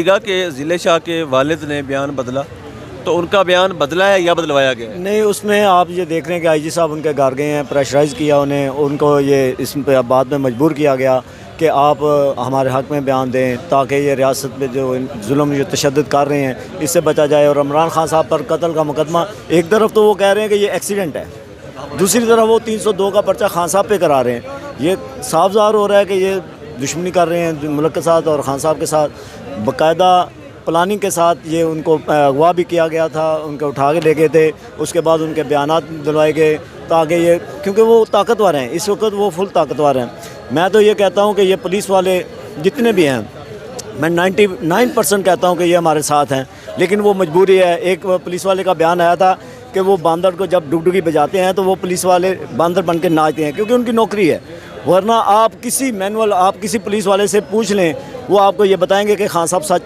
گا کہ ضلع شاہ کے والد نے بیان بدلا، تو ان کا بیان بدلا ہے یا بدلوایا گیا ہے؟ نہیں، اس میں آپ یہ دیکھ رہے ہیں کہ آئی جی صاحب ان کے گھر گئے ہیں، پریشرائز کیا انہیں، ان کو یہ اس پہ بعد میں مجبور کیا گیا کہ آپ ہمارے حق میں بیان دیں تاکہ یہ ریاست پہ جو ظلم جو تشدد کر رہے ہیں اس سے بچا جائے۔ اور عمران خان صاحب پر قتل کا مقدمہ، ایک طرف تو وہ کہہ رہے ہیں کہ یہ ایکسیڈنٹ ہے، دوسری طرف وہ 302 کا پرچہ خان صاحب پہ کرا رہے ہیں۔ یہ صاف ظاہر ہو رہا ہے کہ یہ دشمنی کر رہے ہیں ملک کے ساتھ اور خان صاحب کے ساتھ، باقاعدہ پلاننگ کے ساتھ۔ یہ ان کو اغوا بھی کیا گیا تھا، ان کو اٹھا کے لے گئے تھے، اس کے بعد ان کے بیانات دلوائے گئے تاکہ یہ، کیونکہ وہ طاقتور ہیں اس وقت، وہ فل طاقتور ہیں۔ میں تو یہ کہتا ہوں کہ یہ پولیس والے جتنے بھی ہیں، میں 99% کہتا ہوں کہ یہ ہمارے ساتھ ہیں، لیکن وہ مجبوری ہے۔ ایک پولیس والے کا بیان آیا تھا کہ وہ باندر کو جب ڈگڈگی بجاتے ہیں تو وہ پولیس والے باندر بن کے ناچتے ہیں کیونکہ ان کی نوکری ہے، ورنہ آپ کسی مینول، آپ کسی پولیس والے سے پوچھ لیں، وہ آپ کو یہ بتائیں گے کہ خان صاحب سچ